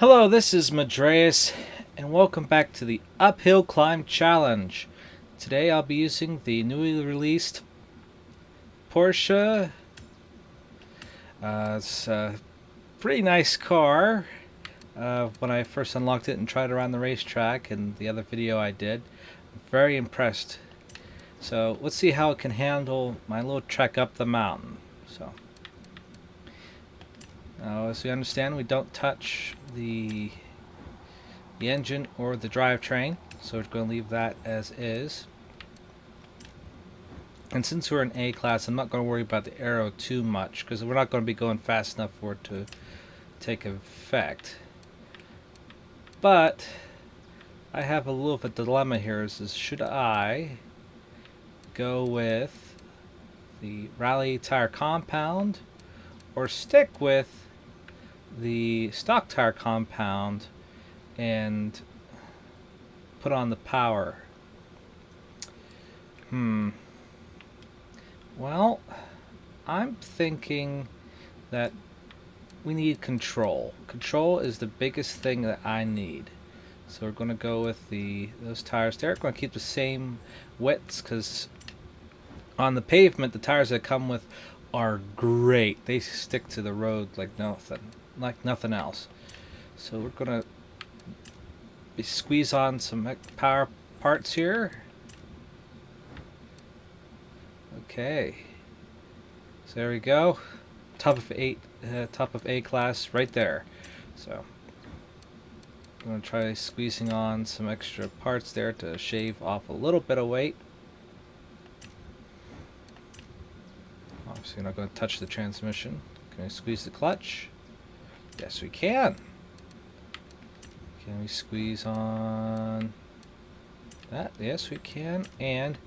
Hello, this is Madreas, and welcome back to the Uphill Climb Challenge. Today I'll be using the newly released Porsche. It's a pretty nice car. When I first unlocked it and tried around the racetrack and the other video I did, I'm very impressed. So let's see how it can handle my little trek up the mountain. Now, as we understand, we don't touch the engine or the drivetrain, so we're going to leave that as is. And since we're in A class, I'm not going to worry about the aero too much, because we're not going to be going fast enough for it to take effect. But I have a little of a dilemma here. Is should I go with the rally tire compound or stick with the stock tire compound and put on the power? Well, I'm thinking that we need control. Control is the biggest thing that I need. So we're going to go with those tires there. We're going to keep the same widths, because on the pavement, the tires that come with are great. They stick to the road like nothing else. So we're gonna squeeze on some power parts here. Okay, so there we go. Top of A class right there. So I'm gonna try squeezing on some extra parts there to shave off a little bit of weight. Obviously, we're not going to touch the transmission. Can we squeeze the clutch? Yes, we can. Can we squeeze on that? Yes, we can. And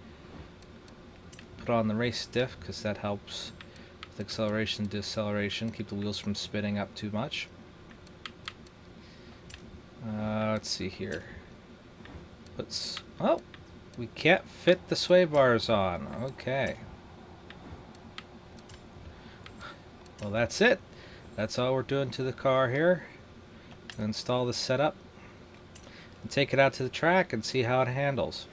put on the race stiff, because that helps with acceleration and deceleration. Keep the wheels from spinning up too much. Let's see here. Oh, we can't fit the sway bars on. Okay. Well, that's it. That's all we're doing to the car here. Install the setup and take it out to the track and see how it handles.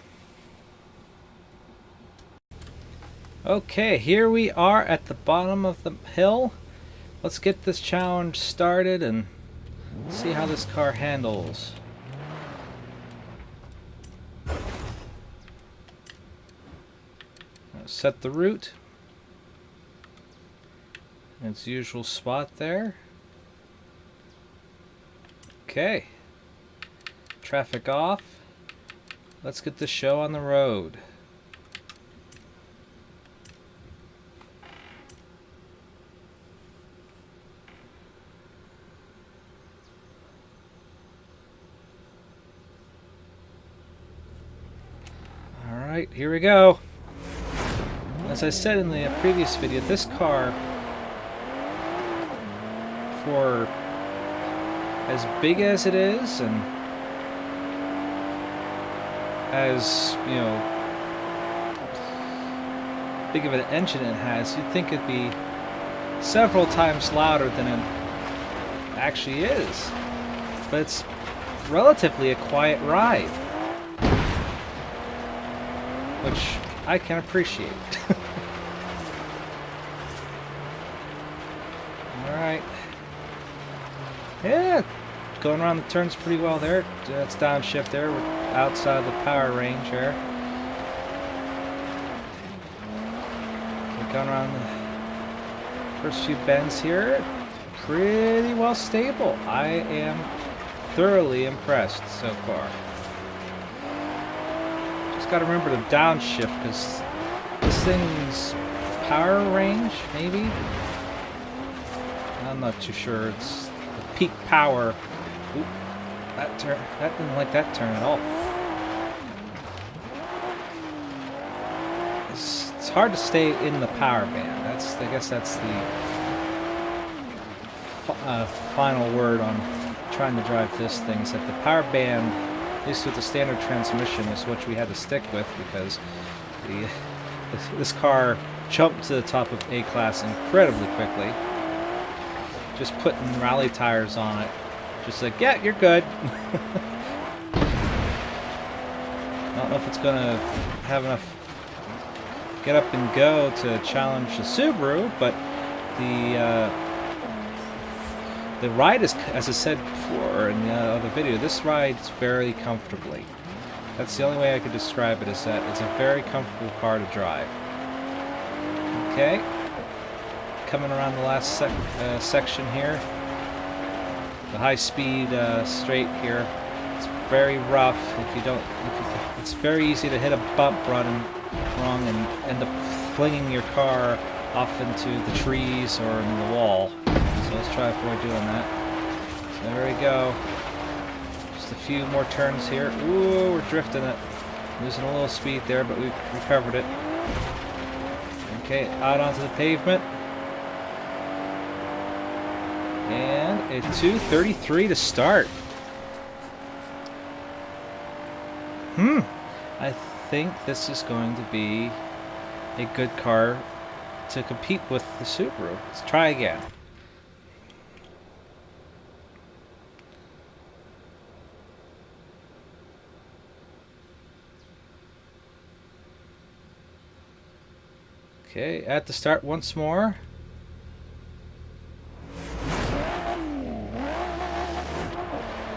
Okay, here we are at the bottom of the hill. Let's get this challenge started and see how this car handles. Set the route. Its usual spot there. Okay. Traffic off. Let's get the show on the road. Alright, here we go. As I said in the previous video, this car, for as big as it is and as, you know, big of an engine it has, you'd think it'd be several times louder than it actually is. But it's relatively a quiet ride, which I can appreciate. Alright. Yeah, going around the turns pretty well there. That's downshift there. We're outside of the power range here. Okay, going around the first few bends here. Pretty well stable. I am thoroughly impressed so far. Just gotta remember to downshift, because this thing's power range, maybe? I'm not too sure. It's the peak power. Oop, that turn. That didn't like that turn at all. It's hard to stay in the power band. I guess that's the final word on trying to drive this thing. Is that the power band, at least with the standard transmission, is what we had to stick with, because this car jumped to the top of A class incredibly quickly. Just putting rally tires on it Just like, yeah, you're good. I don't know if it's gonna have enough get up and go to challenge the Subaru, but the ride is, as I said before in the other video, this rides very comfortably. That's the only way I could describe it, is that it's a very comfortable car to drive. Okay, coming around the last section here, the high-speed straight here. It's very rough. It's very easy to hit a bump running wrong and end up flinging your car off into the trees or in the wall. So let's try to avoid doing that. So there we go. Just a few more turns here. Ooh, we're drifting it. Losing a little speed there, but we recovered it. Okay, out onto the pavement. And a 2:33 to start. I think this is going to be a good car to compete with the Subaru. Let's try again. Okay, at the start once more.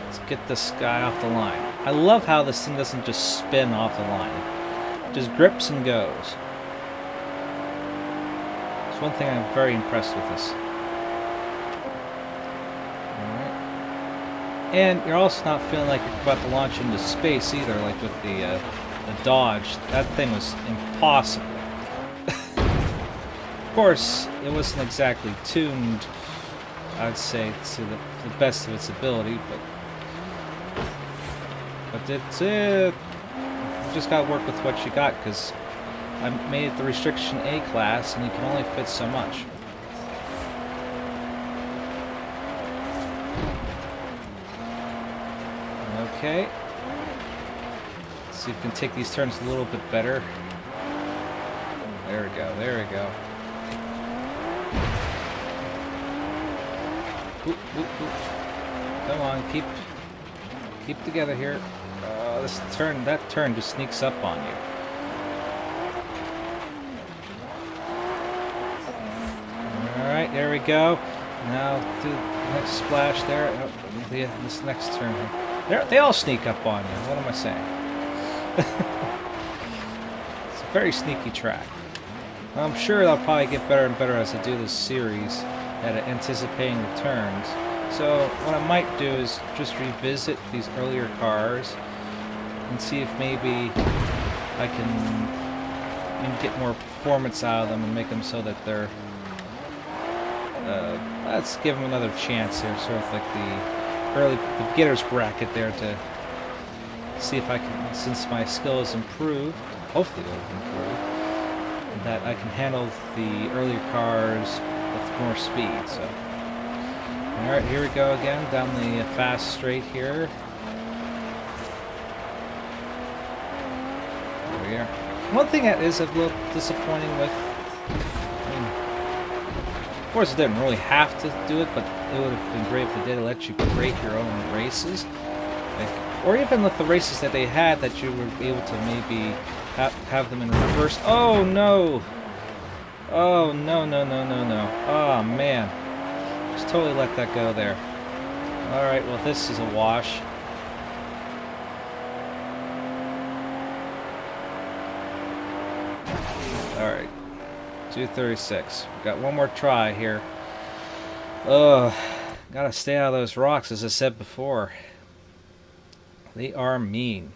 Let's get this guy off the line. I love how this thing doesn't just spin off the line. It just grips and goes. It's one thing I'm very impressed with this. Alright. And you're also not feeling like you're about to launch into space either, like with the Dodge. That thing was impossible. Of course, it wasn't exactly tuned, I'd say, to the best of its ability, but it's you just gotta work with what you got, because I made it the restriction A class, and you can only fit so much. Okay. Let's see if we can take these turns a little bit better. There we go, there we go. Oop, oop, oop. Come on, keep together here. That turn just sneaks up on you. Alright, there we go. Now do the next splash there. Oh, this next turn here. They all sneak up on you. What am I saying? It's a very sneaky track. I'm sure they'll probably get better and better as I do this series at anticipating the turns. So what I might do is just revisit these earlier cars and see if maybe I can get more performance out of them and make them so that they're let's give them another chance here, sort of like the beginner's bracket there, to see if I can, since my skill is improved, hopefully it'll improve, that I can handle the earlier cars with more speed. So alright, here we go again, down the fast straight here. There we are. One thing that is a little disappointing with, of course it didn't really have to do it, but it would have been great if they did let you create your own races. Or even with the races that they had, that you were able to maybe have them in reverse. Oh no! Oh no, no, no, no, no. Oh man. Just totally let that go there. Alright, well this is a wash. Alright. 236. We've got one more try here. Ugh. Gotta stay out of those rocks, as I said before. They are mean.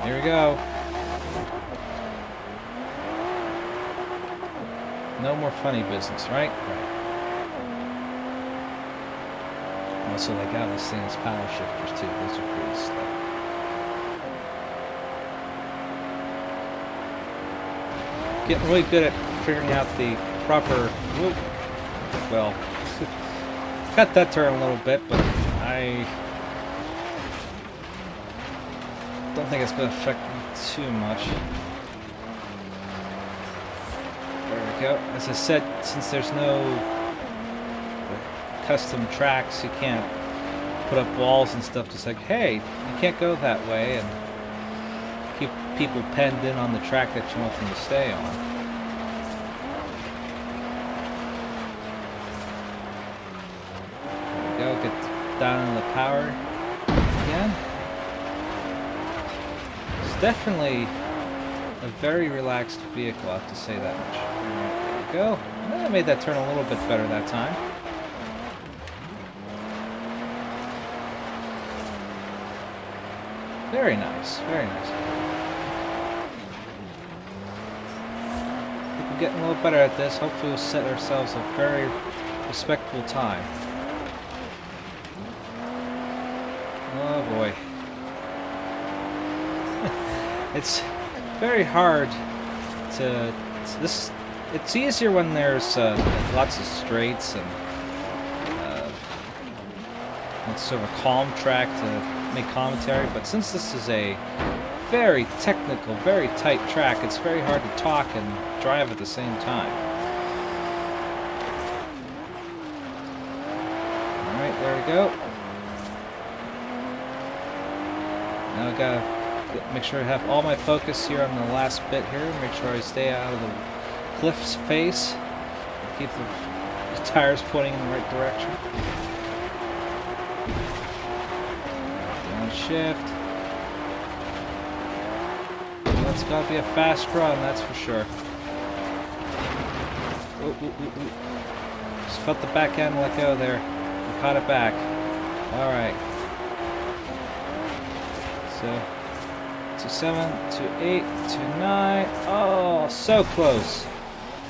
Here we go. No more funny business, right? Right. Also, they got this thing as paddle shifters too. Those are pretty slick. Getting really good at figuring out the proper. Whoop, well, cut that turn a little bit, but I don't think it's going to affect me too much. There we go. As I said, since there's no custom tracks, you can't put up walls and stuff just like, hey, you can't go that way, and keep people penned in on the track that you want them to stay on. There we go, get down in the power again. It's definitely a very relaxed vehicle, I have to say that much. There we go. I made that turn a little bit better that time. Very nice, very nice. We're getting a little better at this. Hopefully we'll set ourselves a very respectful time. Oh boy. It's very hard to this. It's easier when there's lots of straights and it's sort of a calm track to make commentary, but since this is a very technical, very tight track, it's very hard to talk and drive at the same time. Alright, there we go. Now I gotta make sure I have all my focus here on the last bit here, make sure I stay out of the cliff's face, keep the tires pointing in the right direction. Shift. That's gotta be a fast run, that's for sure. Ooh, ooh, ooh, ooh. Just felt the back end let go there. We caught it back. Alright. So, 2.7, 2.8, 2.9. Oh, so close.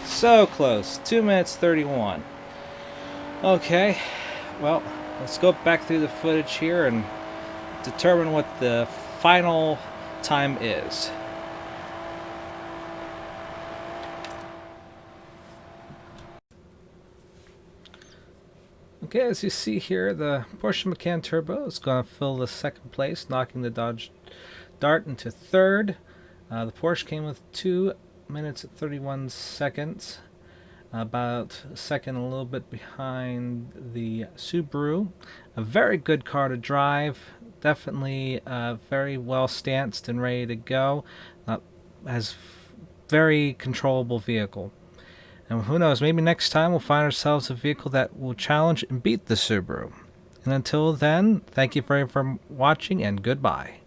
So close. 2 minutes 31. Okay. Well, let's go back through the footage here and determine what the final time is. Okay, as you see here, the Porsche Macan Turbo is going to fill the second place, knocking the Dodge Dart into third. The Porsche came with 2 minutes 31 seconds, about a second a little bit behind the Subaru. A very good car to drive. Definitely very well stanced and ready to go. Has very controllable vehicle. And who knows, maybe next time we'll find ourselves a vehicle that will challenge and beat the Subaru. And until then, thank you very much for watching and goodbye.